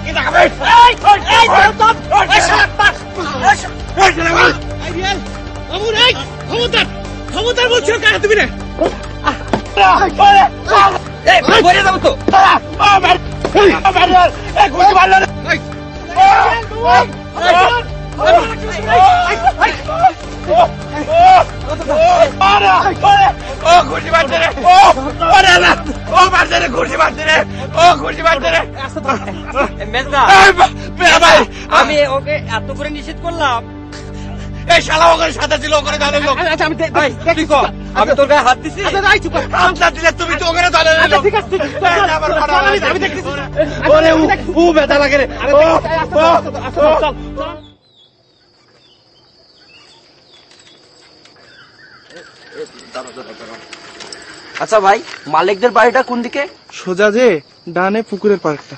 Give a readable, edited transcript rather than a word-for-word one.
কি দেখাবে? ক্ষমতার বলছিল কারা তুমি রে? মরে যাবো তো। ঘুষি মারছে রে, ও মারছে রে, ঘুষি মারছে রে, ও ঘুষি মারছে রে। আমি ওকে এত করে নিষেধ করলাম, এই শালা ওখানে সাদা ছিল, ওখানে দাঁড়ানো লোক। আমি তোর গায়ে হাত দিছি। হাত দিলে তুমি তো ওখানে দাঁড়ানো লোক। আমি দেখতেছি। ও ব্যথা লাগে রে। আচ্ছা ভাই, মালিকদের বাড়িটা কোন দিকে? সোজা যে ডানে পুকুরের পাড়টা।